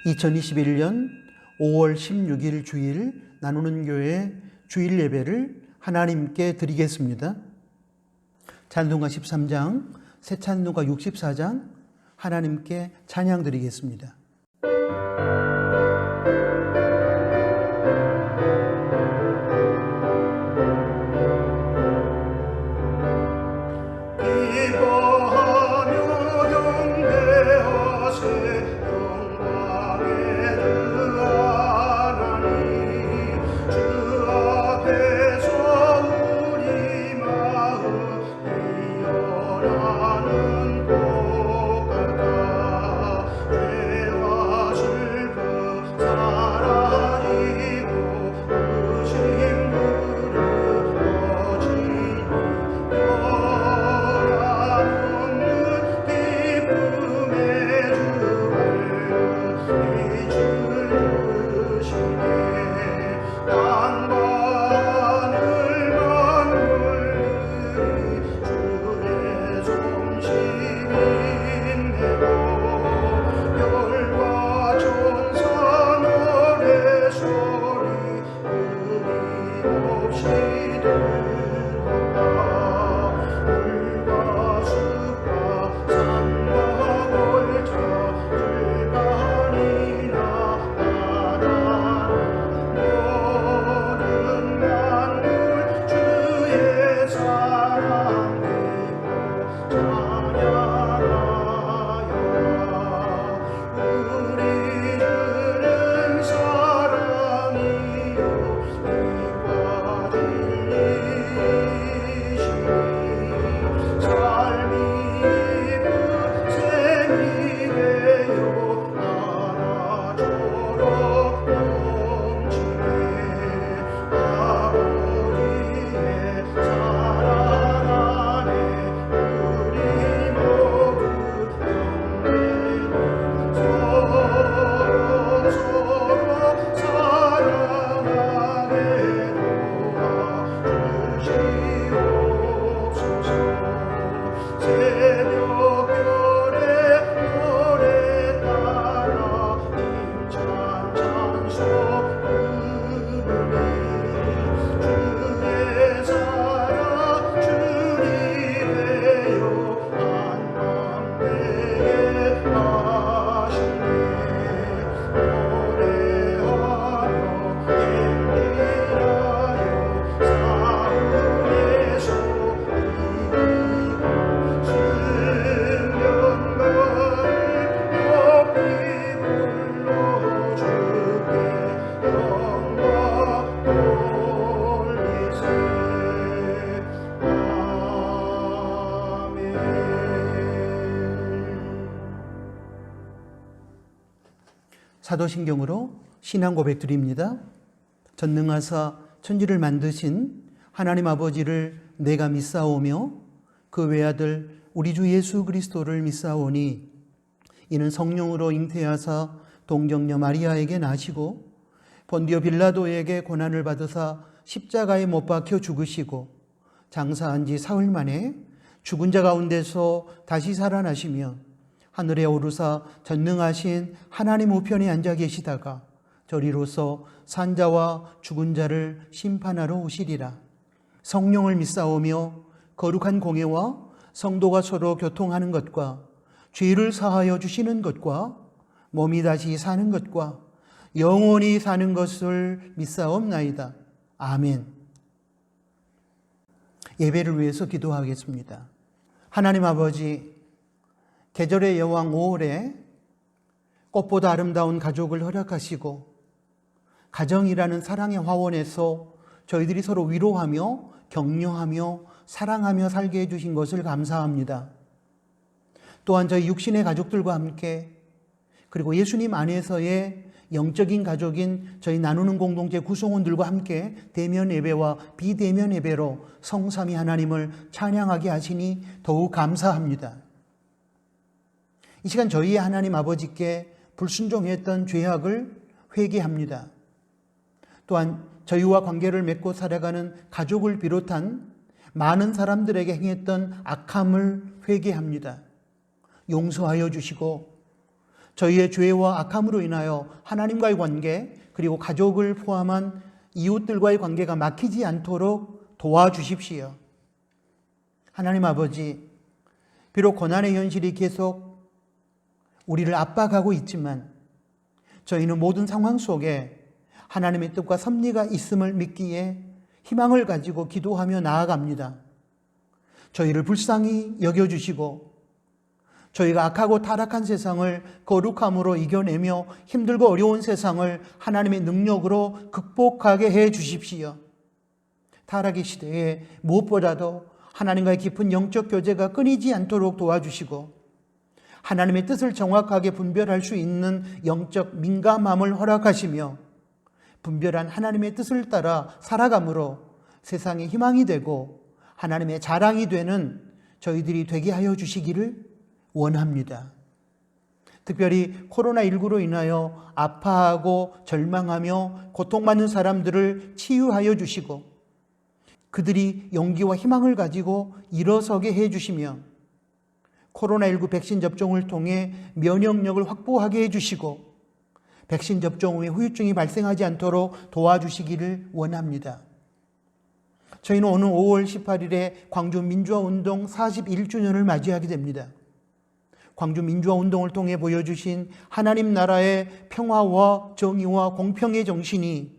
2021년 5월 16일 주일 나누는 교회 주일 예배를 하나님께 드리겠습니다. 찬송가 13장, 새 찬송가 64장 하나님께 찬양 드리겠습니다. 사도신경으로 신앙 고백 드립니다. 전능하사 천지를 만드신 하나님 아버지를 내가 믿사오며 그 외아들 우리 주 예수 그리스도를 믿사오니 이는 성령으로 잉태하사 동정녀 마리아에게 나시고 본디오 빌라도에게 고난을 받으사 십자가에 못 박혀 죽으시고 장사한 지 사흘 만에 죽은 자 가운데서 다시 살아나시며 하늘에 오르사 전능하신 하나님 우편에 앉아 계시다가 저리로서 산자와 죽은 자를 심판하러 오시리라. 성령을 믿사오며 거룩한 공예와 성도가 서로 교통하는 것과 죄를 사하여 주시는 것과 몸이 다시 사는 것과 영원히 사는 것을 믿사옵나이다. 아멘. 예배를 위해서 기도하겠습니다. 하나님 아버지, 계절의 여왕 5월에 꽃보다 아름다운 가족을 허락하시고 가정이라는 사랑의 화원에서 저희들이 서로 위로하며 격려하며 사랑하며 살게 해주신 것을 감사합니다. 또한 저희 육신의 가족들과 함께 그리고 예수님 안에서의 영적인 가족인 저희 나누는 공동체 구성원들과 함께 대면 예배와 비대면 예배로 성삼위 하나님을 찬양하게 하시니 더욱 감사합니다. 이 시간 저희의 하나님 아버지께 불순종했던 죄악을 회개합니다. 또한 저희와 관계를 맺고 살아가는 가족을 비롯한 많은 사람들에게 행했던 악함을 회개합니다. 용서하여 주시고 저희의 죄와 악함으로 인하여 하나님과의 관계, 그리고 가족을 포함한 이웃들과의 관계가 막히지 않도록 도와주십시오. 하나님 아버지, 비록 고난의 현실이 계속 우리를 압박하고 있지만 저희는 모든 상황 속에 하나님의 뜻과 섭리가 있음을 믿기에 희망을 가지고 기도하며 나아갑니다. 저희를 불쌍히 여겨주시고 저희가 악하고 타락한 세상을 거룩함으로 이겨내며 힘들고 어려운 세상을 하나님의 능력으로 극복하게 해 주십시오. 타락의 시대에 무엇보다도 하나님과의 깊은 영적 교제가 끊이지 않도록 도와주시고 하나님의 뜻을 정확하게 분별할 수 있는 영적 민감함을 허락하시며 분별한 하나님의 뜻을 따라 살아감으로 세상의 희망이 되고 하나님의 자랑이 되는 저희들이 되게 하여 주시기를 원합니다. 특별히 코로나19로 인하여 아파하고 절망하며 고통받는 사람들을 치유하여 주시고 그들이 용기와 희망을 가지고 일어서게 해 주시며 코로나19 백신 접종을 통해 면역력을 확보하게 해 주시고 백신 접종 후에 후유증이 발생하지 않도록 도와주시기를 원합니다. 저희는 오늘 5월 18일에 광주 민주화운동 41주년을 맞이하게 됩니다. 광주 민주화운동을 통해 보여주신 하나님 나라의 평화와 정의와 공평의 정신이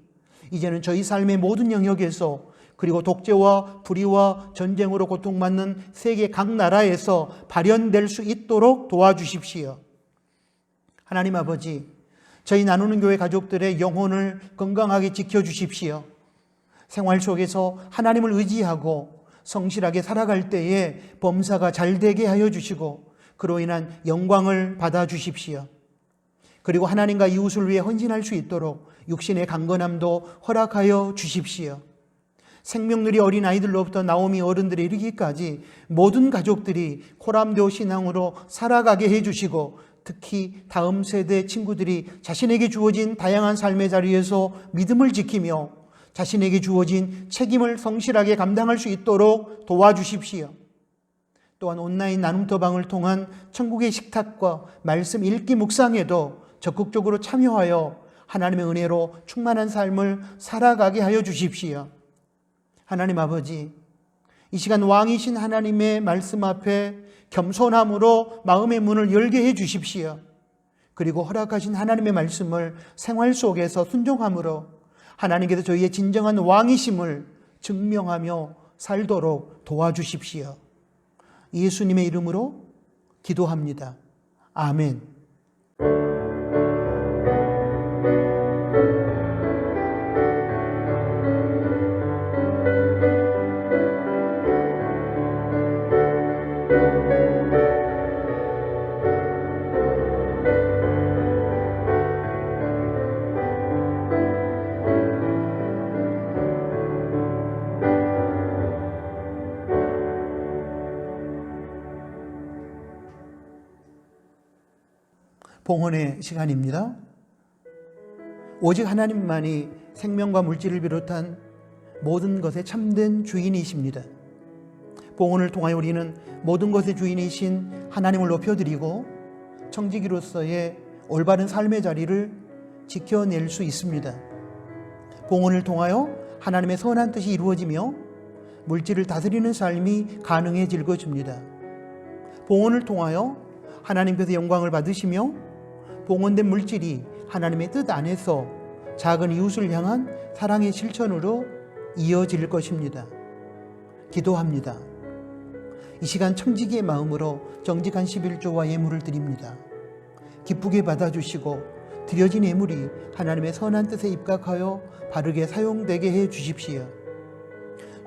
이제는 저희 삶의 모든 영역에서 그리고 독재와 불의와 전쟁으로 고통받는 세계 각 나라에서 발현될 수 있도록 도와주십시오. 하나님 아버지, 저희 나누는 교회 가족들의 영혼을 건강하게 지켜주십시오. 생활 속에서 하나님을 의지하고 성실하게 살아갈 때에 범사가 잘 되게 하여 주시고 그로 인한 영광을 받아주십시오. 그리고 하나님과 이웃을 위해 헌신할 수 있도록 육신의 강건함도 허락하여 주십시오. 생명누리 어린아이들로부터 나오미 어른들에 이르기까지 모든 가족들이 코람데오 신앙으로 살아가게 해주시고 특히 다음 세대 친구들이 자신에게 주어진 다양한 삶의 자리에서 믿음을 지키며 자신에게 주어진 책임을 성실하게 감당할 수 있도록 도와주십시오. 또한 온라인 나눔터방을 통한 천국의 식탁과 말씀 읽기 묵상에도 적극적으로 참여하여 하나님의 은혜로 충만한 삶을 살아가게 하여 주십시오. 하나님 아버지, 이 시간 왕이신 하나님의 말씀 앞에 겸손함으로 마음의 문을 열게 해 주십시오. 그리고 허락하신 하나님의 말씀을 생활 속에서 순종함으로 하나님께서 저희의 진정한 왕이심을 증명하며 살도록 도와주십시오. 예수님의 이름으로 기도합니다. 아멘. 봉헌의 시간입니다. 오직 하나님만이 생명과 물질을 비롯한 모든 것의 참된 주인이십니다. 봉헌을 통하여 우리는 모든 것의 주인이신 하나님을 높여드리고 청지기로서의 올바른 삶의 자리를 지켜낼 수 있습니다. 봉헌을 통하여 하나님의 선한 뜻이 이루어지며 물질을 다스리는 삶이 가능해질 것입니다. 봉헌을 통하여 하나님께서 영광을 받으시며 봉헌된 물질이 하나님의 뜻 안에서 작은 이웃을 향한 사랑의 실천으로 이어질 것입니다. 기도합니다. 이 시간 청지기의 마음으로 정직한 11조와 예물을 드립니다. 기쁘게 받아주시고 드려진 예물이 하나님의 선한 뜻에 입각하여 바르게 사용되게 해 주십시오.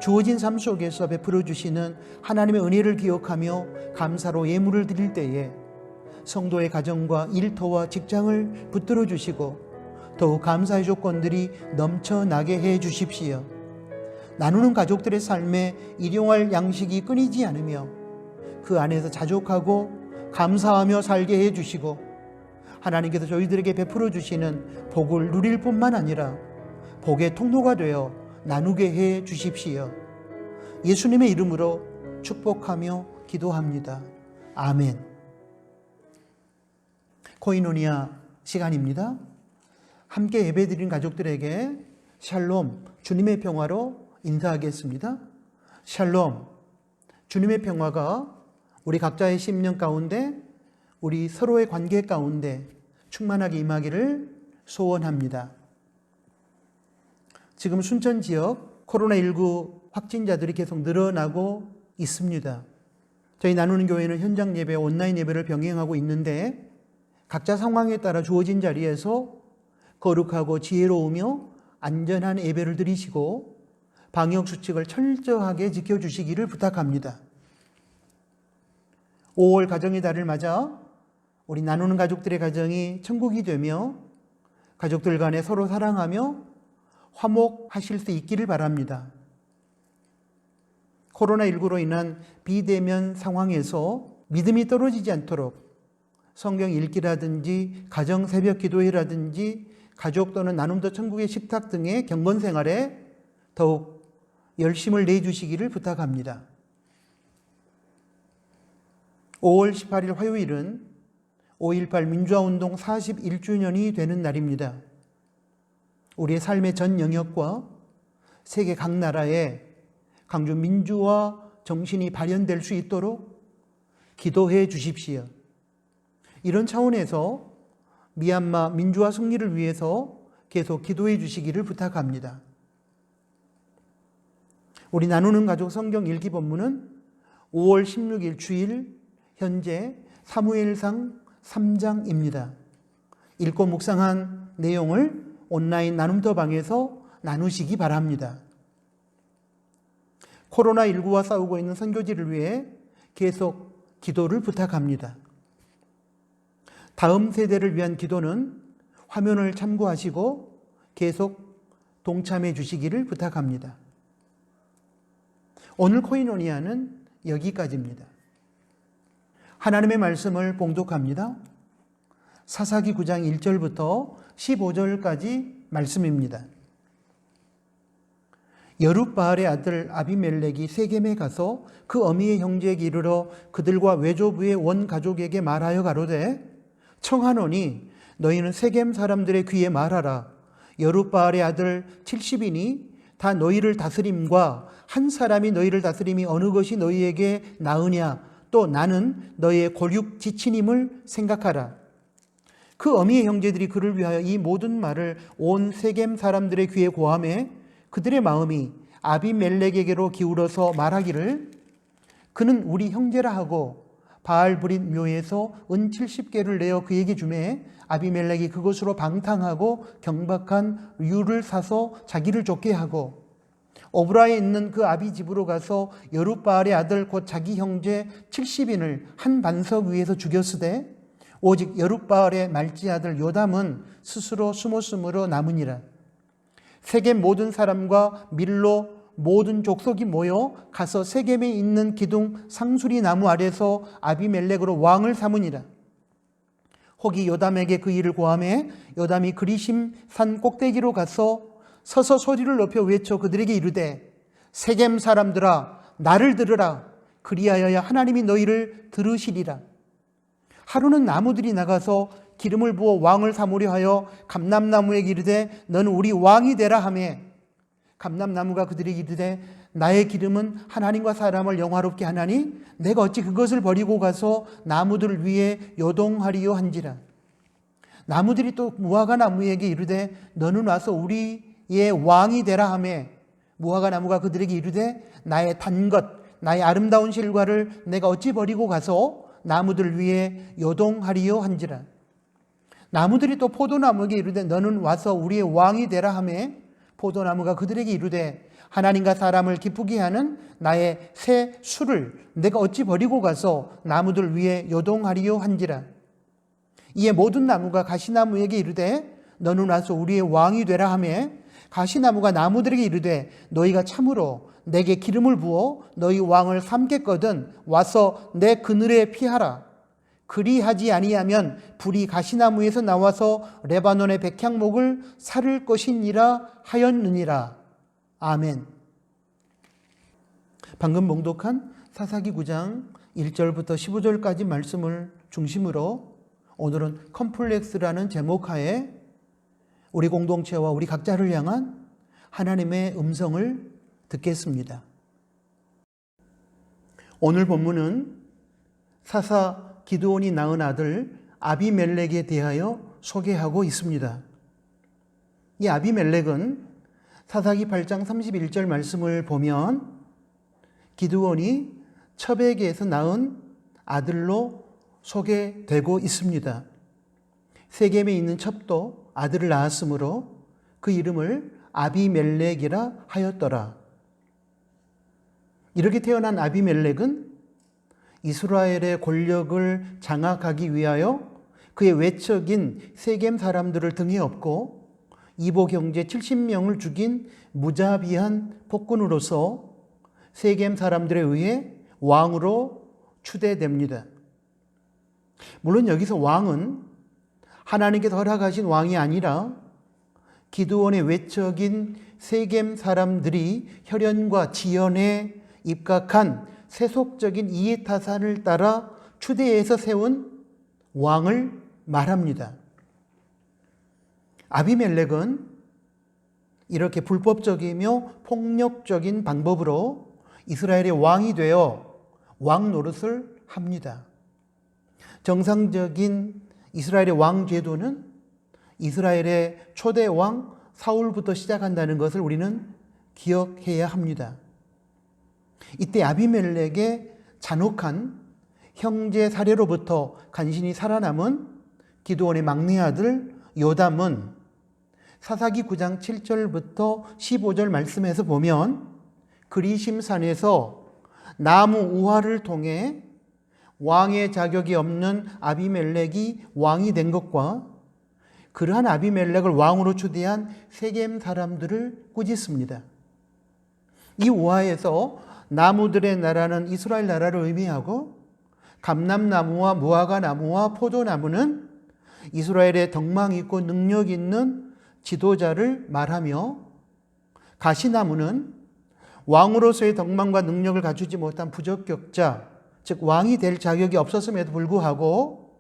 주어진 삶 속에서 베풀어 주시는 하나님의 은혜를 기억하며 감사로 예물을 드릴 때에 성도의 가정과 일터와 직장을 붙들어 주시고 더욱 감사의 조건들이 넘쳐나게 해 주십시오. 나누는 가족들의 삶에 일용할 양식이 끊이지 않으며 그 안에서 자족하고 감사하며 살게 해 주시고 하나님께서 저희들에게 베풀어 주시는 복을 누릴 뿐만 아니라 복의 통로가 되어 나누게 해 주십시오. 예수님의 이름으로 축복하며 기도합니다. 아멘. 코이노니아 시간입니다. 함께 예배드린 가족들에게 샬롬, 주님의 평화로 인사하겠습니다. 샬롬, 주님의 평화가 우리 각자의 심령 가운데, 우리 서로의 관계 가운데 충만하게 임하기를 소원합니다. 지금 순천 지역 코로나19 확진자들이 계속 늘어나고 있습니다. 저희 나누는 교회는 현장 예배, 온라인 예배를 병행하고 있는데 각자 상황에 따라 주어진 자리에서 거룩하고 지혜로우며 안전한 예배를 드리시고 방역 수칙을 철저하게 지켜주시기를 부탁합니다. 5월 가정의 달을 맞아 우리 나누는 가족들의 가정이 천국이 되며 가족들 간에 서로 사랑하며 화목하실 수 있기를 바랍니다. 코로나19로 인한 비대면 상황에서 믿음이 떨어지지 않도록 성경 읽기라든지 가정 새벽 기도회라든지 가족 또는 나눔도 천국의 식탁 등의 경건 생활에 더욱 열심을 내주시기를 부탁합니다. 5월 18일 화요일은 5.18 민주화운동 41주년이 되는 날입니다. 우리의 삶의 전 영역과 세계 각 나라에 강주 민주화 정신이 발현될 수 있도록 기도해 주십시오. 이런 차원에서 미얀마 민주화 승리를 위해서 계속 기도해 주시기를 부탁합니다. 우리 나누는 가족 성경 읽기 본문은 5월 16일 주일 현재 사무엘상 3장입니다. 읽고 묵상한 내용을 온라인 나눔터방에서 나누시기 바랍니다. 코로나19와 싸우고 있는 선교지를 위해 계속 기도를 부탁합니다. 다음 세대를 위한 기도는 화면을 참고하시고 계속 동참해 주시기를 부탁합니다. 오늘 코이노니아는 여기까지입니다. 하나님의 말씀을 봉독합니다. 사사기 9장 1절부터 15절까지 말씀입니다. 여룻바알의 아들 아비멜렉이 세겜에 가서 그 어미의 형제에게 이르러 그들과 외조부의 원 가족에게 말하여 가로되 청하노니 너희는 세겜 사람들의 귀에 말하라. 여룻바알의 아들 70인이 다 너희를 다스림과 한 사람이 너희를 다스림이 어느 것이 너희에게 나으냐. 또 나는 너희의 골육 지친임을 생각하라. 그 어미의 형제들이 그를 위하여 이 모든 말을 온 세겜 사람들의 귀에 고하매 그들의 마음이 아비멜렉에게로 기울어서 말하기를 그는 우리 형제라 하고 바알브릿 묘에서 은 70개를 내어 그에게 주매 아비멜렉이 그것으로 방탕하고 경박한 류를 사서 자기를 쫓게 하고 오브라에 있는 그 아비 집으로 가서 여룻바알의 아들 곧 자기 형제 70인을 한 반석 위에서 죽였으되 오직 여룻바알의 말지 아들 요담은 스스로 숨었으므로 남으니라. 세겜 모든 사람과 밀로 모든 족속이 모여 가서 세겜에 있는 기둥 상수리 나무 아래서 아비멜렉으로 왕을 삼으니라. 혹이 요담에게 그 일을 고하매 요담이 그리심 산 꼭대기로 가서 서서 소리를 높여 외쳐 그들에게 이르되 세겜 사람들아 나를 들으라. 그리하여야 하나님이 너희를 들으시리라. 하루는 나무들이 나가서 기름을 부어 왕을 삼으려 하여 감람나무에게 이르되 너는 우리 왕이 되라 하며 감람나무가 그들에게 이르되 나의 기름은 하나님과 사람을 영화롭게 하나니 내가 어찌 그것을 버리고 가서 나무들 위에 요동하리요 한지라. 나무들이 또 무화과 나무에게 이르되 너는 와서 우리의 왕이 되라 하며 무화과 나무가 그들에게 이르되 나의 단 것 나의 아름다운 실과를 내가 어찌 버리고 가서 나무들 위에 요동하리요 한지라. 나무들이 또 포도나무에게 이르되 너는 와서 우리의 왕이 되라 하며 포도나무가 그들에게 이르되 하나님과 사람을 기쁘게 하는 나의 새 술을 내가 어찌 버리고 가서 나무들 위에 요동하리요 한지라. 이에 모든 나무가 가시나무에게 이르되 너는 와서 우리의 왕이 되라 하며 가시나무가 나무들에게 이르되 너희가 참으로 내게 기름을 부어 너희 왕을 삼겠거든 와서 내 그늘에 피하라. 그리하지 아니하면 불이 가시나무에서 나와서 레바논의 백향목을 살을 것이니라 하였느니라. 아멘. 방금 봉독한 사사기 9장 1절부터 15절까지 말씀을 중심으로 오늘은 컴플렉스라는 제목 하에 우리 공동체와 우리 각자를 향한 하나님의 음성을 듣겠습니다. 오늘 본문은 사사 기드온이 낳은 아들 아비멜렉에 대하여 소개하고 있습니다. 이 아비멜렉은 사사기 8장 31절 말씀을 보면 기드온이 첩에게서 낳은 아들로 소개되고 있습니다. 세겜에 있는 첩도 아들을 낳았으므로 그 이름을 아비멜렉이라 하였더라. 이렇게 태어난 아비멜렉은 이스라엘의 권력을 장악하기 위하여 그의 외척인 세겜 사람들을 등에 업고 이복 형제 70명을 죽인 무자비한 폭군으로서 세겜 사람들에 의해 왕으로 추대됩니다. 물론 여기서 왕은 하나님께서 허락하신 왕이 아니라 기드온의 외척인 세겜 사람들이 혈연과 지연에 입각한 세속적인 이해타산을 따라 추대해서 세운 왕을 말합니다. 아비멜렉은 이렇게 불법적이며 폭력적인 방법으로 이스라엘의 왕이 되어 왕 노릇을 합니다. 정상적인 이스라엘의 왕 제도는 이스라엘의 초대 왕 사울부터 시작한다는 것을 우리는 기억해야 합니다. 이때 아비멜렉의 잔혹한 형제 살해로부터 간신히 살아남은 기드온의 막내 아들 요담은 사사기 9장 7절부터 15절 말씀에서 보면 그리심산에서 나무 우화를 통해 왕의 자격이 없는 아비멜렉이 왕이 된 것과 그러한 아비멜렉을 왕으로 추대한 세겜 사람들을 꾸짖습니다. 이 우화에서 나무들의 나라는 이스라엘 나라를 의미하고 감람나무와 무화과 나무와 포도나무는 이스라엘의 덕망 있고 능력 있는 지도자를 말하며 가시나무는 왕으로서의 덕망과 능력을 갖추지 못한 부적격자, 즉 왕이 될 자격이 없었음에도 불구하고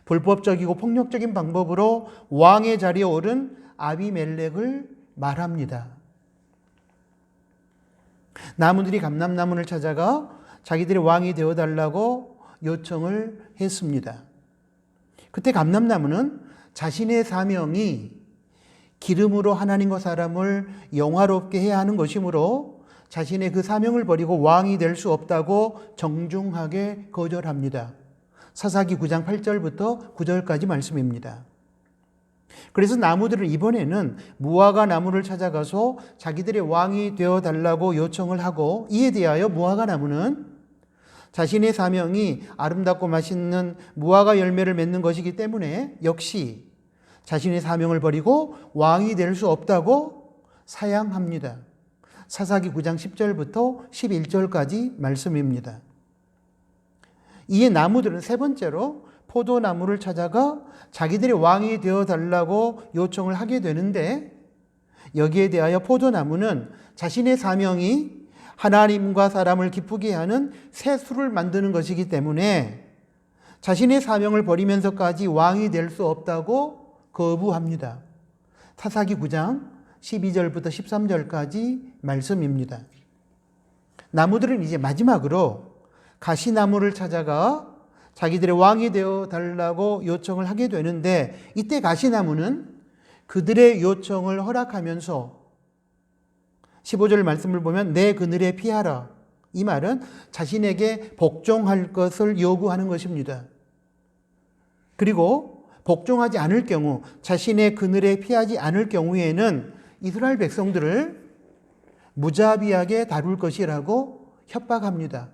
불법적이고 폭력적인 방법으로 왕의 자리에 오른 아비멜렉을 말합니다. 나무들이 감람나무를 찾아가 자기들의 왕이 되어달라고 요청을 했습니다. 그때 감람나무는 자신의 사명이 기름으로 하나님과 사람을 영화롭게 해야 하는 것이므로 자신의 그 사명을 버리고 왕이 될 수 없다고 정중하게 거절합니다. 사사기 9장 8절부터 9절까지 말씀입니다. 그래서 나무들은 이번에는 무화과 나무를 찾아가서 자기들의 왕이 되어달라고 요청을 하고, 이에 대하여 무화과 나무는 자신의 사명이 아름답고 맛있는 무화과 열매를 맺는 것이기 때문에 역시 자신의 사명을 버리고 왕이 될 수 없다고 사양합니다. 사사기 9장 10절부터 11절까지 말씀입니다. 이에 나무들은 세 번째로 포도나무를 찾아가 자기들의 왕이 되어달라고 요청을 하게 되는데, 여기에 대하여 포도나무는 자신의 사명이 하나님과 사람을 기쁘게 하는 새술을 만드는 것이기 때문에 자신의 사명을 버리면서까지 왕이 될 수 없다고 거부합니다. 사사기 9장 12절부터 13절까지 말씀입니다. 나무들은 이제 마지막으로 가시나무를 찾아가 자기들의 왕이 되어 달라고 요청을 하게 되는데, 이때 가시나무는 그들의 요청을 허락하면서 15절 말씀을 보면 내 그늘에 피하라. 이 말은 자신에게 복종할 것을 요구하는 것입니다. 그리고 복종하지 않을 경우, 자신의 그늘에 피하지 않을 경우에는 이스라엘 백성들을 무자비하게 다룰 것이라고 협박합니다.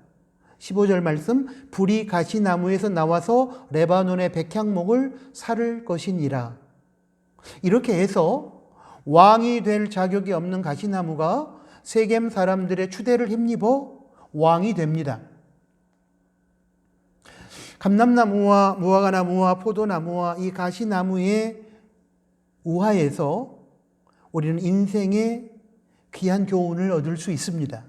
15절 말씀, 불이 가시나무에서 나와서 레바논의 백향목을 살을 것이니라. 이렇게 해서 왕이 될 자격이 없는 가시나무가 세겜 사람들의 추대를 힘입어 왕이 됩니다. 감람나무와 무화과나무와 포도나무와 이 가시나무의 우화에서 우리는 인생의 귀한 교훈을 얻을 수 있습니다.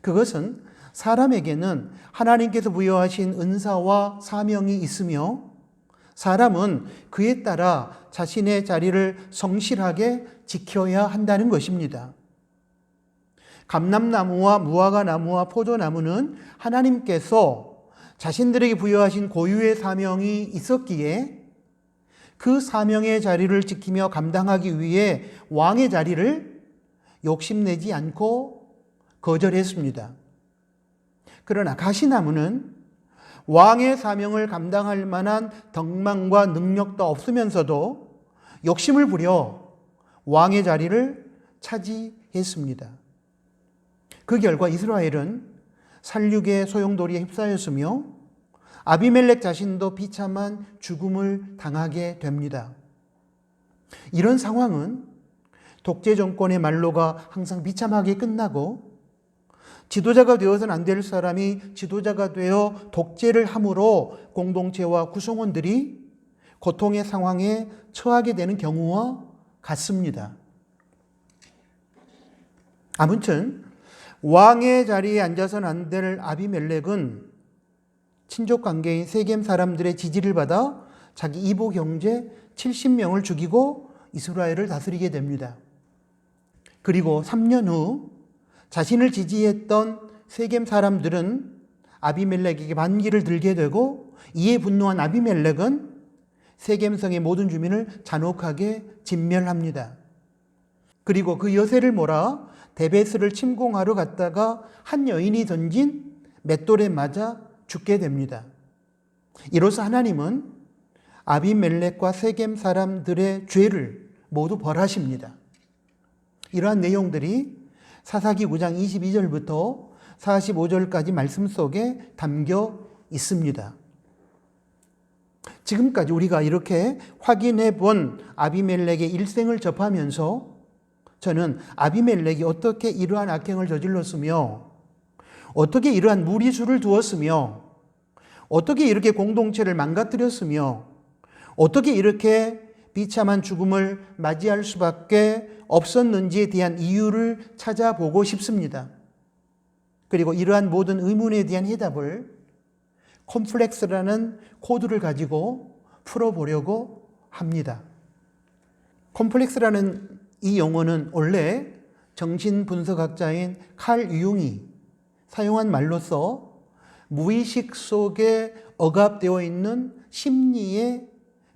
그것은 사람에게는 하나님께서 부여하신 은사와 사명이 있으며 사람은 그에 따라 자신의 자리를 성실하게 지켜야 한다는 것입니다. 감람나무와 무화과나무와 포도나무는 하나님께서 자신들에게 부여하신 고유의 사명이 있었기에 그 사명의 자리를 지키며 감당하기 위해 왕의 자리를 욕심내지 않고 거절했습니다. 그러나 가시나무는 왕의 사명을 감당할 만한 덕망과 능력도 없으면서도 욕심을 부려 왕의 자리를 차지했습니다. 그 결과 이스라엘은 살육의 소용돌이에 휩싸였으며 아비멜렉 자신도 비참한 죽음을 당하게 됩니다. 이런 상황은 독재 정권의 말로가 항상 비참하게 끝나고 지도자가 되어서는 안 될 사람이 지도자가 되어 독재를 함으로 공동체와 구성원들이 고통의 상황에 처하게 되는 경우와 같습니다. 아무튼 왕의 자리에 앉아서는 안 될 아비멜렉은 친족 관계인 세겜 사람들의 지지를 받아 자기 이복 형제 70명을 죽이고 이스라엘을 다스리게 됩니다. 그리고 3년 후 자신을 지지했던 세겜 사람들은 아비멜렉에게 반기를 들게 되고 이에 분노한 아비멜렉은 세겜성의 모든 주민을 잔혹하게 진멸합니다. 그리고 그 여세를 몰아 데베스를 침공하러 갔다가 한 여인이 던진 맷돌에 맞아 죽게 됩니다. 이로써 하나님은 아비멜렉과 세겜 사람들의 죄를 모두 벌하십니다. 이러한 내용들이 사사기 9장 22절부터 45절까지 말씀 속에 담겨 있습니다. 지금까지 우리가 이렇게 확인해 본 아비멜렉의 일생을 접하면서 저는 아비멜렉이 어떻게 이러한 악행을 저질렀으며 어떻게 이러한 무리수를 두었으며 어떻게 이렇게 공동체를 망가뜨렸으며 어떻게 이렇게 비참한 죽음을 맞이할 수밖에 없었는지에 대한 이유를 찾아보고 싶습니다. 그리고 이러한 모든 의문에 대한 해답을 콤플렉스라는 코드를 가지고 풀어보려고 합니다. 콤플렉스라는 이 용어는 원래 정신분석학자인 칼 유용이 사용한 말로서 무의식 속에 억압되어 있는 심리의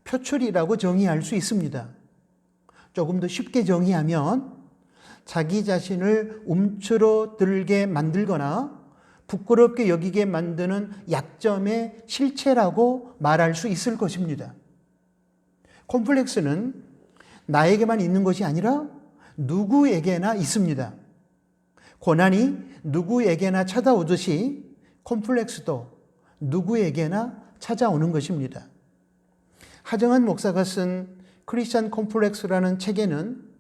표출이라고 정의할 수 있습니다. 조금 더 쉽게 정의하면 자기 자신을 움츠러들게 만들거나 부끄럽게 여기게 만드는 약점의 실체라고 말할 수 있을 것입니다. 콤플렉스는 나에게만 있는 것이 아니라 누구에게나 있습니다. 고난이 누구에게나 찾아오듯이 콤플렉스도 누구에게나 찾아오는 것입니다. 하정한 목사가 쓴 크리스천 콤플렉스라는 책에는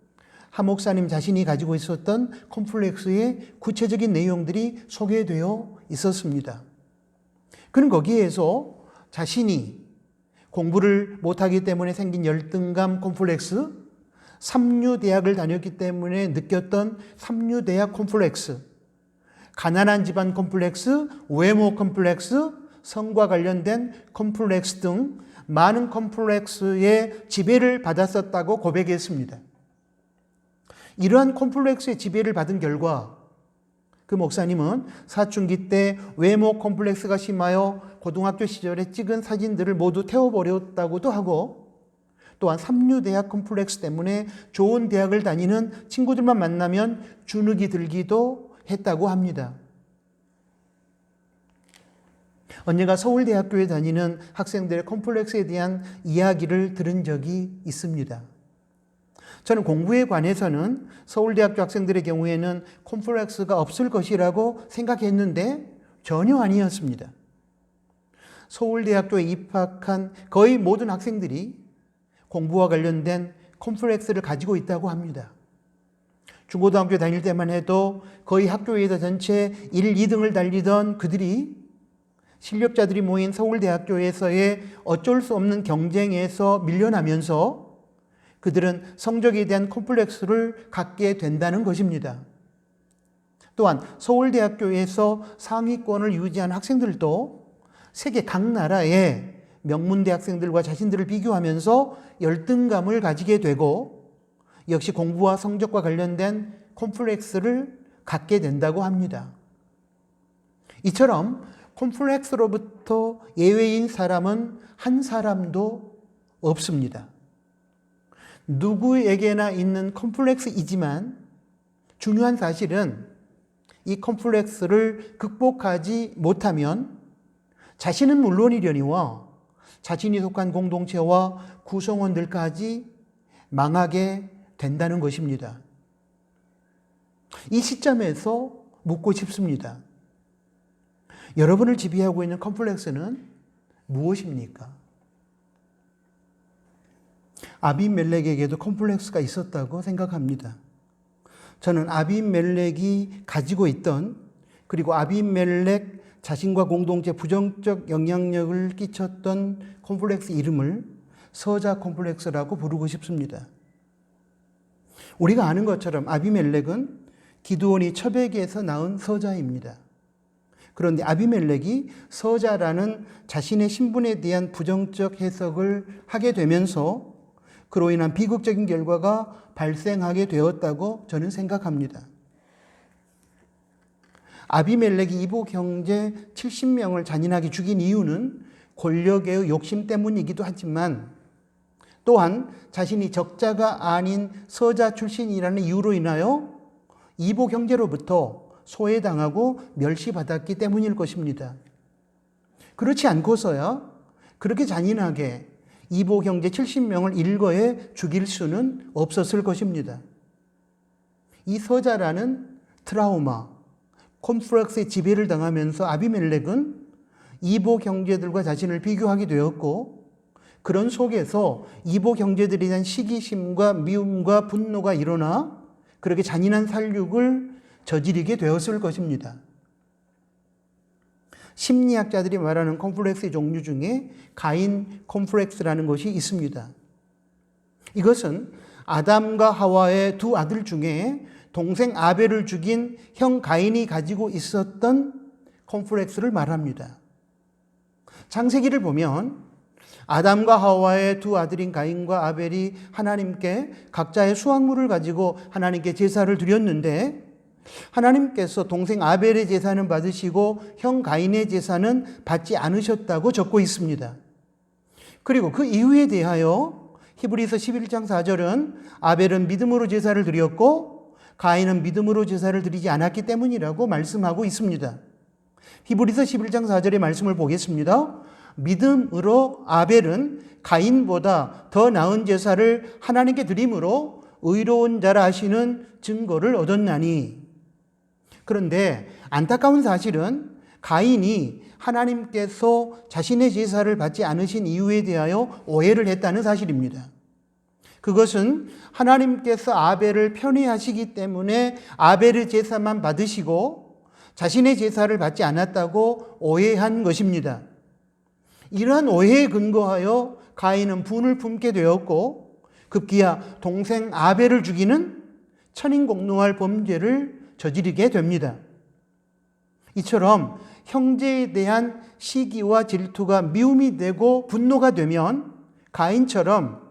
하 목사님 자신이 가지고 있었던 콤플렉스의 구체적인 내용들이 소개되어 있었습니다. 그는 거기에서 자신이 공부를 못하기 때문에 생긴 열등감 콤플렉스, 삼류대학을 다녔기 때문에 느꼈던 삼류대학 콤플렉스, 가난한 집안 콤플렉스, 외모 콤플렉스, 성과 관련된 콤플렉스 등 많은 콤플렉스의 지배를 받았었다고 고백했습니다. 이러한 콤플렉스의 지배를 받은 결과 그 목사님은 사춘기 때 외모 콤플렉스가 심하여 고등학교 시절에 찍은 사진들을 모두 태워버렸다고도 하고 또한 삼류대학 콤플렉스 때문에 좋은 대학을 다니는 친구들만 만나면 주눅이 들기도 했다고 합니다. 언젠가 서울대학교에 다니는 학생들의 콤플렉스에 대한 이야기를 들은 적이 있습니다. 저는 공부에 관해서는 서울대학교 학생들의 경우에는 콤플렉스가 없을 것이라고 생각했는데 전혀 아니었습니다. 서울대학교에 입학한 거의 모든 학생들이 공부와 관련된 콤플렉스를 가지고 있다고 합니다. 중고등학교 다닐 때만 해도 거의 학교에서 전체 1, 2등을 달리던 그들이 실력자들이 모인 서울대학교에서의 어쩔 수 없는 경쟁에서 밀려나면서 그들은 성적에 대한 콤플렉스를 갖게 된다는 것입니다. 또한 서울대학교에서 상위권을 유지한 학생들도 세계 각 나라에 명문 대학생들과 자신들을 비교하면서 열등감을 가지게 되고 역시 공부와 성적과 관련된 콤플렉스를 갖게 된다고 합니다. 이처럼 콤플렉스로부터 예외인 사람은 한 사람도 없습니다. 누구에게나 있는 콤플렉스이지만 중요한 사실은 이 콤플렉스를 극복하지 못하면 자신은 물론이려니와 자신이 속한 공동체와 구성원들까지 망하게 된다는 것입니다. 이 시점에서 묻고 싶습니다. 여러분을 지배하고 있는 콤플렉스는 무엇입니까? 아비멜렉에게도 콤플렉스가 있었다고 생각합니다. 저는 아비멜렉이 가지고 있던, 그리고 아비멜렉 자신과 공동체 부정적 영향력을 끼쳤던 콤플렉스 이름을 서자 콤플렉스라고 부르고 싶습니다. 우리가 아는 것처럼 아비멜렉은 기드온이 처백에서 낳은 서자입니다. 그런데 아비멜렉이 서자라는 자신의 신분에 대한 부정적 해석을 하게 되면서 그로 인한 비극적인 결과가 발생하게 되었다고 저는 생각합니다. 아비멜렉이 이복 형제 70명을 잔인하게 죽인 이유는 권력의 욕심 때문이기도 하지만 또한 자신이 적자가 아닌 서자 출신이라는 이유로 인하여 이복 형제로부터 소외당하고 멸시받았기 때문일 것입니다. 그렇지 않고서야 그렇게 잔인하게 이복 형제 70명을 일거에 죽일 수는 없었을 것입니다. 이 서자라는 트라우마, 콤플렉스의 지배를 당하면서 아비멜렉은 이복 형제들과 자신을 비교하게 되었고, 그런 속에서 이복 형제들에 대한 시기심과 미움과 분노가 일어나 그렇게 잔인한 살육을 저지르게 되었을 것입니다. 심리학자들이 말하는 콤플렉스의 종류 중에 가인 콤플렉스라는 것이 있습니다. 이것은 아담과 하와의 두 아들 중에 동생 아벨을 죽인 형 가인이 가지고 있었던 콤플렉스를 말합니다. 창세기를 보면 아담과 하와의 두 아들인 가인과 아벨이 하나님께 각자의 수확물을 가지고 하나님께 제사를 드렸는데, 하나님께서 동생 아벨의 제사는 받으시고 형 가인의 제사는 받지 않으셨다고 적고 있습니다. 그리고 그 이유에 대하여 히브리서 11장 4절은 아벨은 믿음으로 제사를 드렸고 가인은 믿음으로 제사를 드리지 않았기 때문이라고 말씀하고 있습니다. 히브리서 11장 4절의 말씀을 보겠습니다. 믿음으로 아벨은 가인보다 더 나은 제사를 하나님께 드림으로 의로운 자라 하시는 증거를 얻었나니. 그런데 안타까운 사실은 가인이 하나님께서 자신의 제사를 받지 않으신 이유에 대하여 오해를 했다는 사실입니다. 그것은 하나님께서 아벨을 편애하시기 때문에 아벨의 제사만 받으시고 자신의 제사를 받지 않았다고 오해한 것입니다. 이러한 오해에 근거하여 가인은 분을 품게 되었고 급기야 동생 아벨을 죽이는 천인공노할 범죄를 저지르게 됩니다. 이처럼 형제에 대한 시기와 질투가 미움이 되고 분노가 되면 가인처럼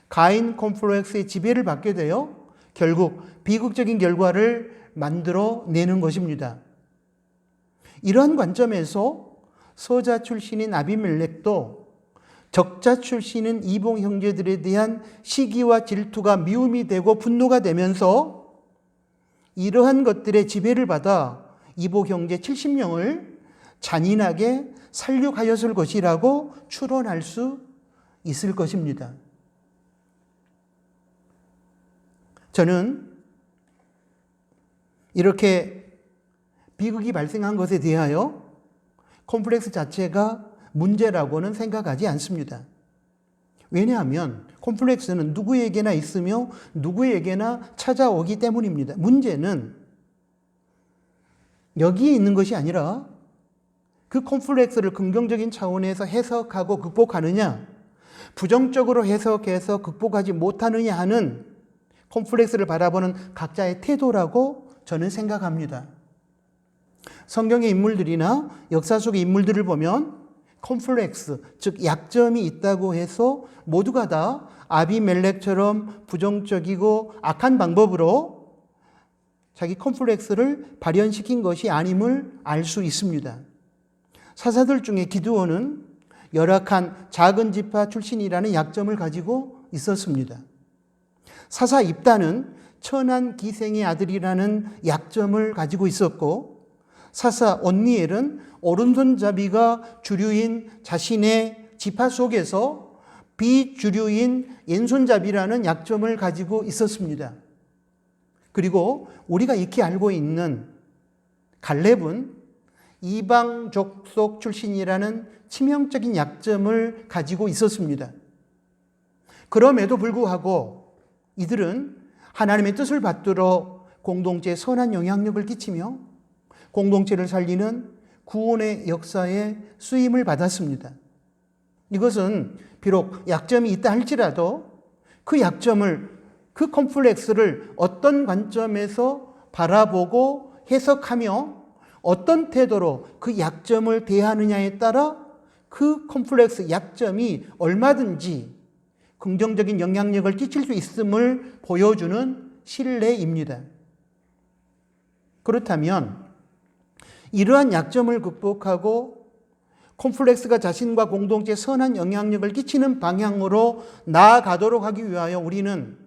가인 콤플렉스의 지배를 받게 되어 결국 비극적인 결과를 만들어내는 것입니다. 이러한 관점에서 서자 출신인 아비멜렉도 적자 출신인 이복 형제들에 대한 시기와 질투가 미움이 되고 분노가 되면서 이러한 것들의 지배를 받아 이복 형제 70명을 잔인하게 살육하였을 것이라고 추론할 수 있을 것입니다. 저는 이렇게 비극이 발생한 것에 대하여 콤플렉스 자체가 문제라고는 생각하지 않습니다. 왜냐하면 콤플렉스는 누구에게나 있으며 누구에게나 찾아오기 때문입니다. 문제는 여기에 있는 것이 아니라 그 콤플렉스를 긍정적인 차원에서 해석하고 극복하느냐, 부정적으로 해석해서 극복하지 못하느냐 하는 콤플렉스를 바라보는 각자의 태도라고 저는 생각합니다. 성경의 인물들이나 역사 속의 인물들을 보면 컴플렉스, 즉 약점이 있다고 해서 모두가 다 아비멜렉처럼 부정적이고 악한 방법으로 자기 컴플렉스를 발현시킨 것이 아님을 알 수 있습니다. 사사들 중에 기드온은 열악한 작은 지파 출신이라는 약점을 가지고 있었습니다. 사사 입다는 천한 기생의 아들이라는 약점을 가지고 있었고, 사사 온니엘은 오른손잡이가 주류인 자신의 지파 속에서 비주류인 왼손잡이라는 약점을 가지고 있었습니다. 그리고 우리가 익히 알고 있는 갈렙은 이방 족속 출신이라는 치명적인 약점을 가지고 있었습니다. 그럼에도 불구하고 이들은 하나님의 뜻을 받들어 공동체에 선한 영향력을 끼치며 공동체를 살리는 구원의 역사에 쓰임을 받았습니다. 이것은 비록 약점이 있다 할지라도 그 약점을, 그 컴플렉스를 어떤 관점에서 바라보고 해석하며 어떤 태도로 그 약점을 대하느냐에 따라 그 컴플렉스, 약점이 얼마든지 긍정적인 영향력을 끼칠 수 있음을 보여주는 신뢰입니다. 그렇다면 이러한 약점을 극복하고 콤플렉스가 자신과 공동체에 선한 영향력을 끼치는 방향으로 나아가도록 하기 위하여 우리는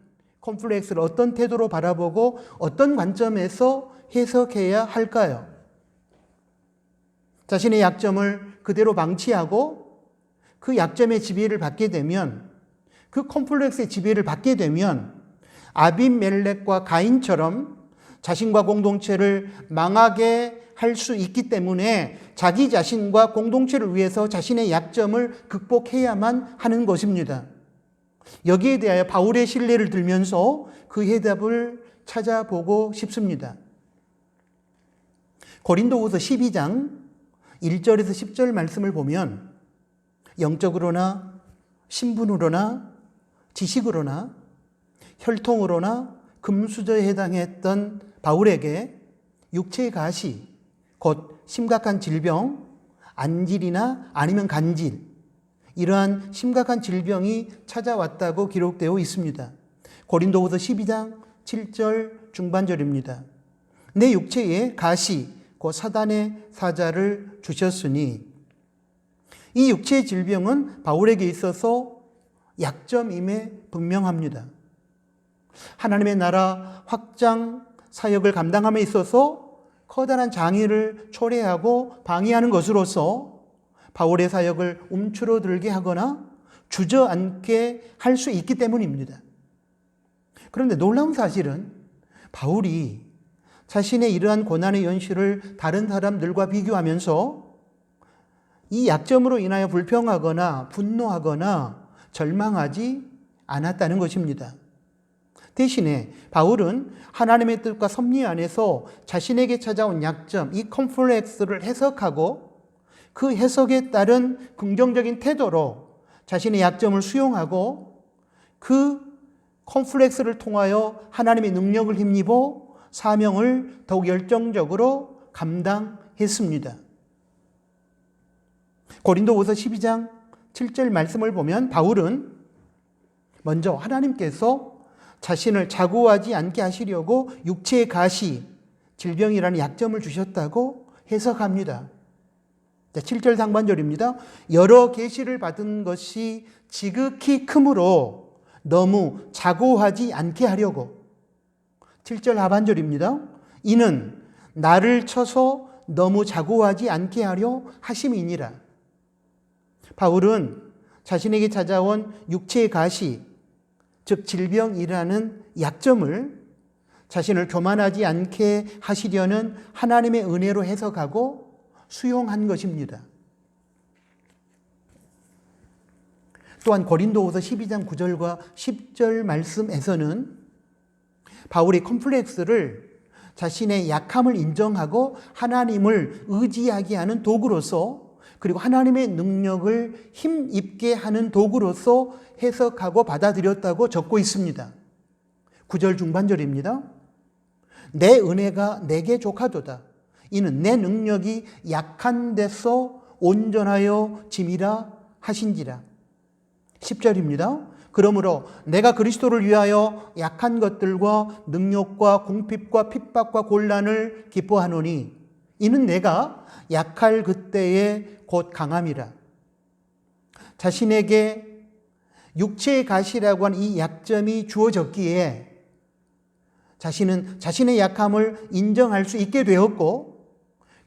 콤플렉스를 어떤 태도로 바라보고 어떤 관점에서 해석해야 할까요? 자신의 약점을 그대로 방치하고 그 약점의 지배를 받게 되면, 그 콤플렉스의 지배를 받게 되면 아비멜렉과 가인처럼 자신과 공동체를 망하게 할 수 있기 때문에 자기 자신과 공동체를 위해서 자신의 약점을 극복해야만 하는 것입니다. 여기에 대하여 바울의 신뢰를 들면서 그 해답을 찾아보고 싶습니다. 고린도후서 12장 1절에서 10절 말씀을 보면 영적으로나 신분으로나 지식으로나 혈통으로나 금수저에 해당했던 바울에게 육체의 가시, 곧 심각한 질병, 안질이나 아니면 간질, 이러한 심각한 질병이 찾아왔다고 기록되어 있습니다. 고린도후서 12장 7절 중반절입니다. 내 육체에 가시, 곧 사단의 사자를 주셨으니, 이 육체의 질병은 바울에게 있어서 약점임에 분명합니다. 하나님의 나라 확장 사역을 감당함에 있어서 커다란 장애를 초래하고 방해하는 것으로서 바울의 사역을 움츠러들게 하거나 주저앉게 할 수 있기 때문입니다. 그런데 놀라운 사실은 바울이 자신의 이러한 고난의 연실을 다른 사람들과 비교하면서 이 약점으로 인하여 불평하거나 분노하거나 절망하지 않았다는 것입니다. 대신에 바울은 하나님의 뜻과 섭리 안에서 자신에게 찾아온 약점, 이 컴플렉스를 해석하고 그 해석에 따른 긍정적인 태도로 자신의 약점을 수용하고 그 컴플렉스를 통하여 하나님의 능력을 힘입어 사명을 더욱 열정적으로 감당했습니다. 고린도후서 12장 7절 말씀을 보면 바울은 먼저 하나님께서 자신을 자고하지 않게 하시려고 육체의 가시, 질병이라는 약점을 주셨다고 해석합니다. 7절 상반절입니다. 여러 계시를 받은 것이 지극히 크므로 너무 자고하지 않게 하려고. 7절 하반절입니다. 이는 나를 쳐서 너무 자고하지 않게 하려 하심이니라. 바울은 자신에게 찾아온 육체의 가시, 즉 질병이라는 약점을 자신을 교만하지 않게 하시려는 하나님의 은혜로 해석하고 수용한 것입니다. 또한 고린도후서 12장 9절과 10절 말씀에서는 바울이 컴플렉스를 자신의 약함을 인정하고 하나님을 의지하게 하는 도구로서, 그리고 하나님의 능력을 힘입게 하는 도구로서 해석하고 받아들였다고 적고 있습니다. 9절 중반절입니다. 내 은혜가 내게 족하도다. 이는 내 능력이 약한 데서 온전하여 짐이라 하신지라. 10절입니다. 그러므로 내가 그리스도를 위하여 약한 것들과 능욕과 궁핍과 핍박과 곤란을 기뻐하노니 이는 내가 약할 그때에 곧 강함이라. 자신에게 육체의 가시라고 한 이 약점이 주어졌기에 자신은 자신의 약함을 인정할 수 있게 되었고,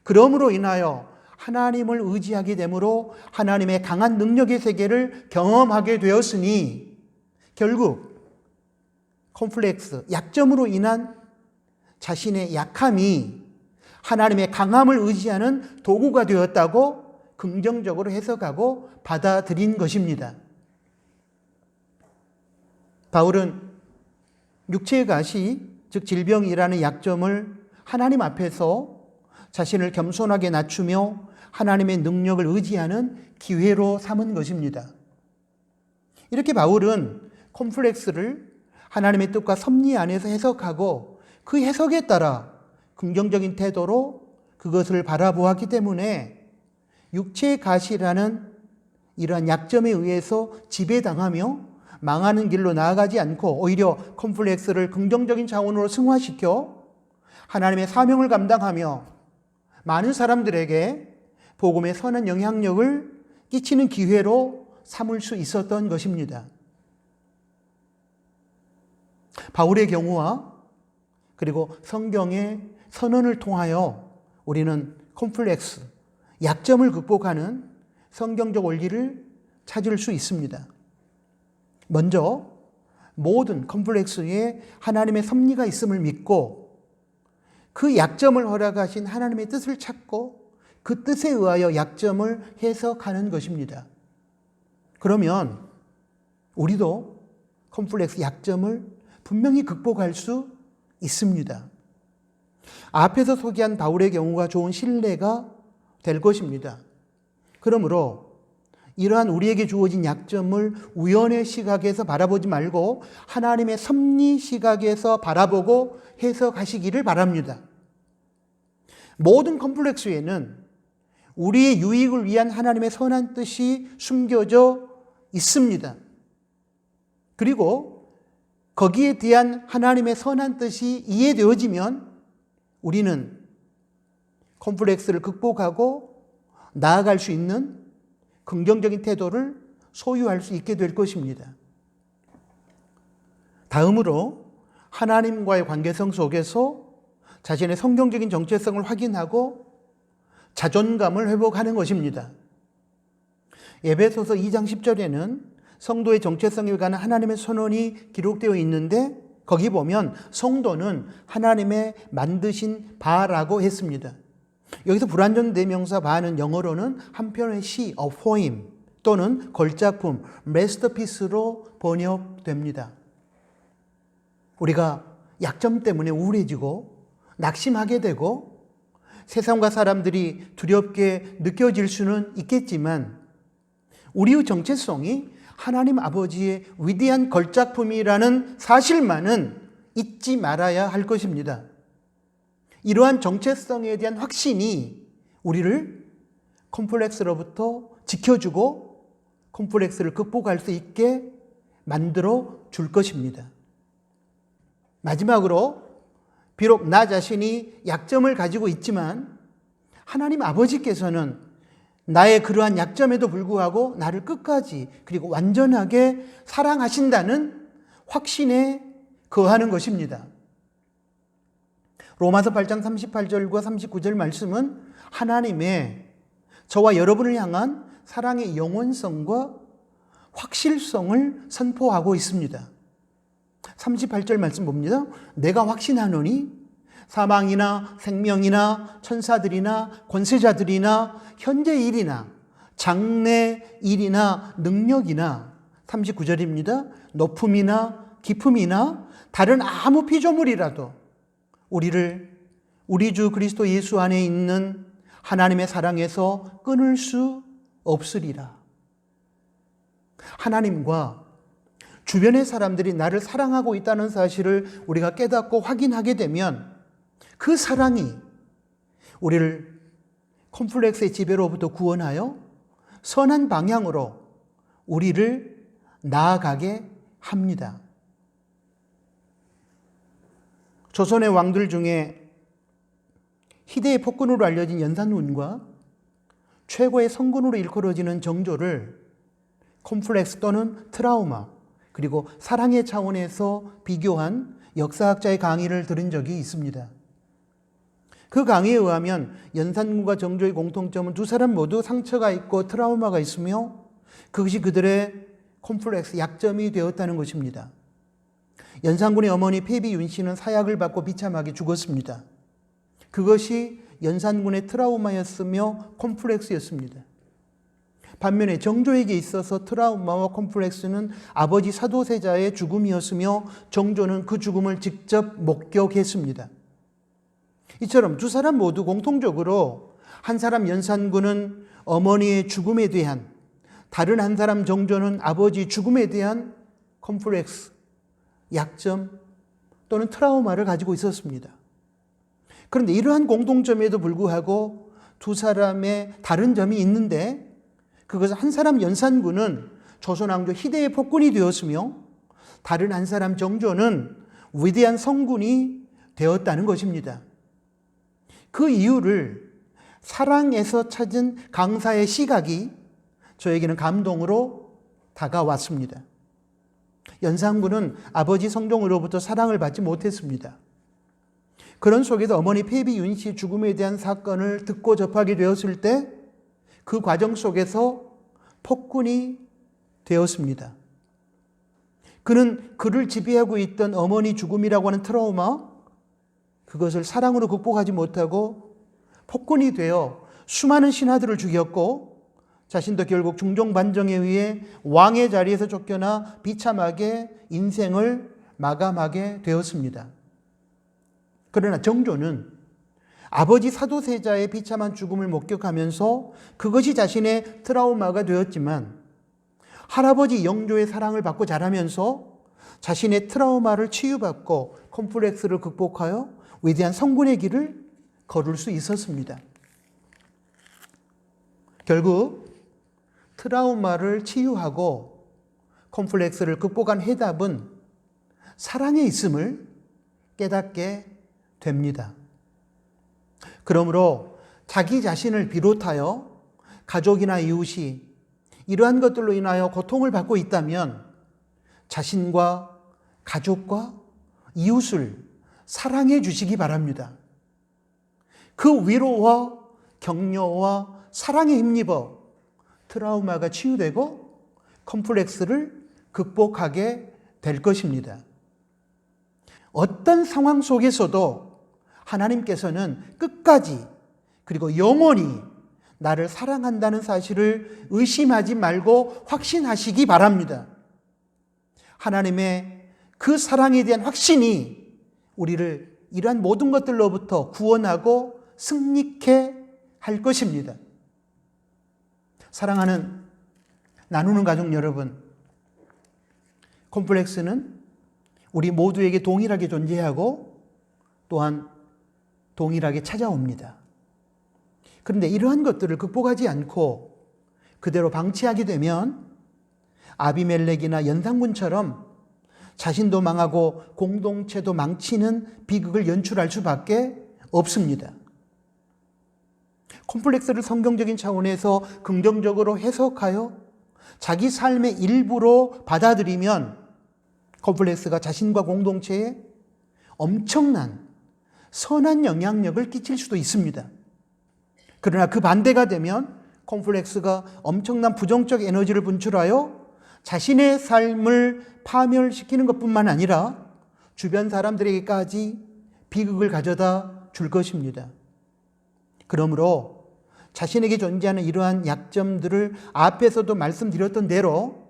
그러므로 인하여 하나님을 의지하게 되므로 하나님의 강한 능력의 세계를 경험하게 되었으니 결국 컴플렉스, 약점으로 인한 자신의 약함이 하나님의 강함을 의지하는 도구가 되었다고 긍정적으로 해석하고 받아들인 것입니다. 바울은 육체의 가시, 즉 질병이라는 약점을 하나님 앞에서 자신을 겸손하게 낮추며 하나님의 능력을 의지하는 기회로 삼은 것입니다. 이렇게 바울은 콤플렉스를 하나님의 뜻과 섭리 안에서 해석하고 그 해석에 따라 긍정적인 태도로 그것을 바라보았기 때문에 육체의 가시라는 이러한 약점에 의해서 지배당하며 망하는 길로 나아가지 않고 오히려 콤플렉스를 긍정적인 차원으로 승화시켜 하나님의 사명을 감당하며 많은 사람들에게 복음의 선한 영향력을 끼치는 기회로 삼을 수 있었던 것입니다. 바울의 경우와 그리고 성경의 선언을 통하여 우리는 콤플렉스, 약점을 극복하는 성경적 원리를 찾을 수 있습니다. 먼저 모든 컴플렉스에 하나님의 섭리가 있음을 믿고 그 약점을 허락하신 하나님의 뜻을 찾고 그 뜻에 의하여 약점을 해석하는 것입니다. 그러면 우리도 컴플렉스 약점을 분명히 극복할 수 있습니다. 앞에서 소개한 바울의 경우가 좋은 신뢰가 될 것입니다. 그러므로 이러한 우리에게 주어진 약점을 우연의 시각에서 바라보지 말고 하나님의 섭리 시각에서 바라보고 해석하시기를 바랍니다. 모든 컴플렉스에는 우리의 유익을 위한 하나님의 선한 뜻이 숨겨져 있습니다. 그리고 거기에 대한 하나님의 선한 뜻이 이해되어지면 우리는 컴플렉스를 극복하고 나아갈 수 있는 긍정적인 태도를 소유할 수 있게 될 것입니다. 다음으로 하나님과의 관계성 속에서 자신의 성경적인 정체성을 확인하고 자존감을 회복하는 것입니다. 에베소서 2장 10절에는 성도의 정체성에 관한 하나님의 선언이 기록되어 있는데 거기 보면 성도는 하나님의 만드신 바라고 했습니다. 여기서 불완전 대명사 바는 영어로는 한편의 시, a poem 또는 걸작품, masterpiece로 번역됩니다. 우리가 약점 때문에 우울해지고 낙심하게 되고 세상과 사람들이 두렵게 느껴질 수는 있겠지만 우리의 정체성이 하나님 아버지의 위대한 걸작품이라는 사실만은 잊지 말아야 할 것입니다. 이러한 정체성에 대한 확신이 우리를 콤플렉스로부터 지켜주고 콤플렉스를 극복할 수 있게 만들어 줄 것입니다. 마지막으로 비록 나 자신이 약점을 가지고 있지만 하나님 아버지께서는 나의 그러한 약점에도 불구하고 나를 끝까지 그리고 완전하게 사랑하신다는 확신에 거하는 것입니다. 로마서 8장 38절과 39절 말씀은 하나님의 저와 여러분을 향한 사랑의 영원성과 확실성을 선포하고 있습니다. 38절 말씀 봅니다. 내가 확신하노니 사망이나 생명이나 천사들이나 권세자들이나 현재 일이나 장래 일이나 능력이나 39절입니다. 높음이나 깊음이나 다른 아무 피조물이라도 우리를 우리 주 그리스도 예수 안에 있는 하나님의 사랑에서 끊을 수 없으리라. 하나님과 주변의 사람들이 나를 사랑하고 있다는 사실을 우리가 깨닫고 확인하게 되면 그 사랑이 우리를 콤플렉스의 지배로부터 구원하여 선한 방향으로 우리를 나아가게 합니다. 조선의 왕들 중에 희대의 폭군으로 알려진 연산군과 최고의 성군으로 일컬어지는 정조를 콤플렉스 또는 트라우마, 그리고 사랑의 차원에서 비교한 역사학자의 강의를 들은 적이 있습니다. 그 강의에 의하면 연산군과 정조의 공통점은 두 사람 모두 상처가 있고 트라우마가 있으며 그것이 그들의 콤플렉스, 약점이 되었다는 것입니다. 연산군의 어머니 폐비윤 씨는 사약을 받고 비참하게 죽었습니다. 그것이 연산군의 트라우마였으며 콤플렉스였습니다. 반면에 정조에게 있어서 트라우마와 콤플렉스는 아버지 사도세자의 죽음이었으며 정조는 그 죽음을 직접 목격했습니다. 이처럼 두 사람 모두 공통적으로 한 사람 연산군은 어머니의 죽음에 대한, 다른 한 사람 정조는 아버지 죽음에 대한 콤플렉스, 약점 또는 트라우마를 가지고 있었습니다. 그런데 이러한 공통점에도 불구하고 두 사람의 다른 점이 있는데, 그것은 한 사람 연산군은 조선왕조 희대의 폭군이 되었으며 다른 한 사람 정조는 위대한 성군이 되었다는 것입니다. 그 이유를 사랑에서 찾은 강사의 시각이 저에게는 감동으로 다가왔습니다. 연산군은 아버지 성종으로부터 사랑을 받지 못했습니다. 그런 속에서 어머니 폐비윤 씨의 죽음에 대한 사건을 듣고 접하게 되었을 때 그 과정 속에서 폭군이 되었습니다. 그는 그를 지배하고 있던 어머니 죽음이라고 하는 트라우마, 그것을 사랑으로 극복하지 못하고 폭군이 되어 수많은 신하들을 죽였고 자신도 결국 중종반정에 의해 왕의 자리에서 쫓겨나 비참하게 인생을 마감하게 되었습니다. 그러나 정조는 아버지 사도세자의 비참한 죽음을 목격하면서 그것이 자신의 트라우마가 되었지만 할아버지 영조의 사랑을 받고 자라면서 자신의 트라우마를 치유받고 콤플렉스를 극복하여 위대한 성군의 길을 걸을 수 있었습니다. 결국 트라우마를 치유하고 콤플렉스를 극복한 해답은 사랑에 있음을 깨닫게 됩니다. 그러므로 자기 자신을 비롯하여 가족이나 이웃이 이러한 것들로 인하여 고통을 받고 있다면 자신과 가족과 이웃을 사랑해 주시기 바랍니다. 그 위로와 격려와 사랑에 힘입어 트라우마가 치유되고 콤플렉스를 극복하게 될 것입니다. 어떤 상황 속에서도 하나님께서는 끝까지 그리고 영원히 나를 사랑한다는 사실을 의심하지 말고 확신하시기 바랍니다. 하나님의 그 사랑에 대한 확신이 우리를 이러한 모든 것들로부터 구원하고 승리케 할 것입니다. 사랑하는 나누는 가족 여러분, 콤플렉스는 우리 모두에게 동일하게 존재하고 또한 동일하게 찾아옵니다. 그런데 이러한 것들을 극복하지 않고 그대로 방치하게 되면 아비멜렉이나 연산군처럼 자신도 망하고 공동체도 망치는 비극을 연출할 수밖에 없습니다. 콤플렉스를 성경적인 차원에서 긍정적으로 해석하여 자기 삶의 일부로 받아들이면 콤플렉스가 자신과 공동체에 엄청난 선한 영향력을 끼칠 수도 있습니다. 그러나 그 반대가 되면 콤플렉스가 엄청난 부정적 에너지를 분출하여 자신의 삶을 파멸시키는 것뿐만 아니라 주변 사람들에게까지 비극을 가져다 줄 것입니다. 그러므로 자신에게 존재하는 이러한 약점들을 앞에서도 말씀드렸던 대로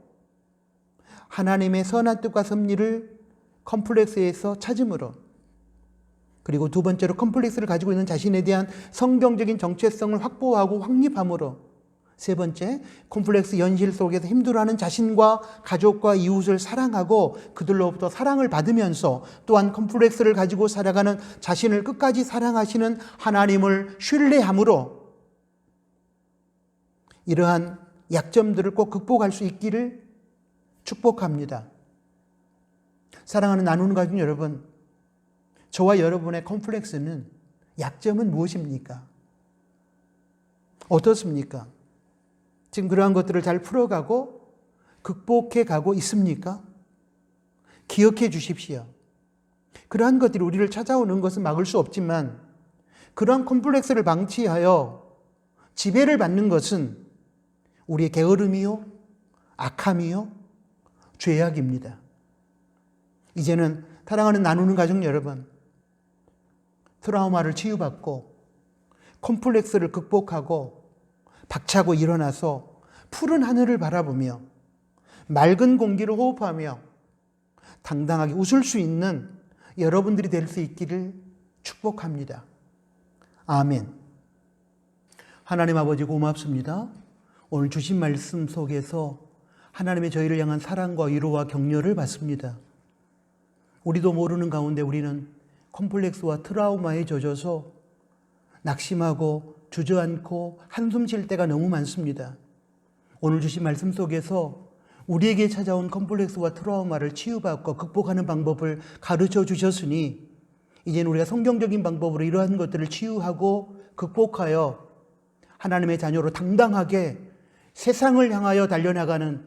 하나님의 선한 뜻과 섭리를 콤플렉스에서 찾음으로, 그리고 두 번째로 콤플렉스를 가지고 있는 자신에 대한 성경적인 정체성을 확보하고 확립함으로, 세 번째, 콤플렉스 현실 속에서 힘들어하는 자신과 가족과 이웃을 사랑하고 그들로부터 사랑을 받으면서 또한 콤플렉스를 가지고 살아가는 자신을 끝까지 사랑하시는 하나님을 신뢰함으로 이러한 약점들을 꼭 극복할 수 있기를 축복합니다. 사랑하는 나누는 가족 여러분, 저와 여러분의 컴플렉스는 약점은 무엇입니까? 어떻습니까? 지금 그러한 것들을 잘 풀어가고 극복해 가고 있습니까? 기억해 주십시오. 그러한 것들이 우리를 찾아오는 것은 막을 수 없지만 그러한 컴플렉스를 방치하여 지배를 받는 것은 우리의 게으름이요, 악함이요, 죄악입니다. 이제는 사랑하는 나누는 가족 여러분, 트라우마를 치유받고 콤플렉스를 극복하고 박차고 일어나서 푸른 하늘을 바라보며 맑은 공기를 호흡하며 당당하게 웃을 수 있는 여러분들이 될 수 있기를 축복합니다. 아멘. 하나님 아버지 고맙습니다. 오늘 주신 말씀 속에서 하나님의 저희를 향한 사랑과 위로와 격려를 받습니다. 우리도 모르는 가운데 우리는 컴플렉스와 트라우마에 젖어서 낙심하고 주저앉고 한숨 쉴 때가 너무 많습니다. 오늘 주신 말씀 속에서 우리에게 찾아온 컴플렉스와 트라우마를 치유받고 극복하는 방법을 가르쳐 주셨으니 이제는 우리가 성경적인 방법으로 이러한 것들을 치유하고 극복하여 하나님의 자녀로 당당하게 세상을 향하여 달려나가는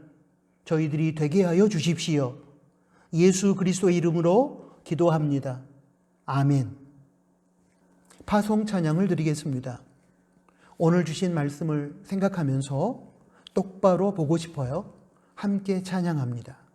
저희들이 되게 하여 주십시오. 예수 그리스도의 이름으로 기도합니다. 아멘. 파송 찬양을 드리겠습니다. 오늘 주신 말씀을 생각하면서 똑바로 보고 싶어요. 함께 찬양합니다.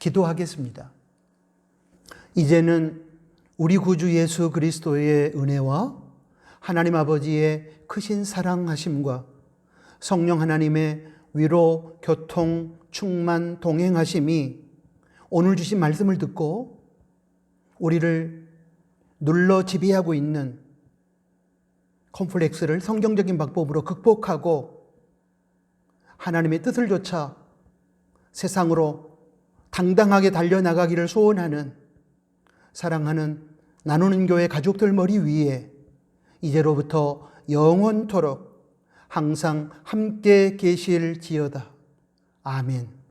기도하겠습니다. 이제는 우리 구주 예수 그리스도의 은혜와 하나님 아버지의 크신 사랑하심과 성령 하나님의 위로, 교통, 충만, 동행하심이 오늘 주신 말씀을 듣고 우리를 눌러 지배하고 있는 콤플렉스를 성경적인 방법으로 극복하고 하나님의 뜻을 좇아 세상으로 당당하게 달려나가기를 소원하는 사랑하는 나누는 교회 가족들 머리 위에 이제로부터 영원토록 항상 함께 계실지어다. 아멘.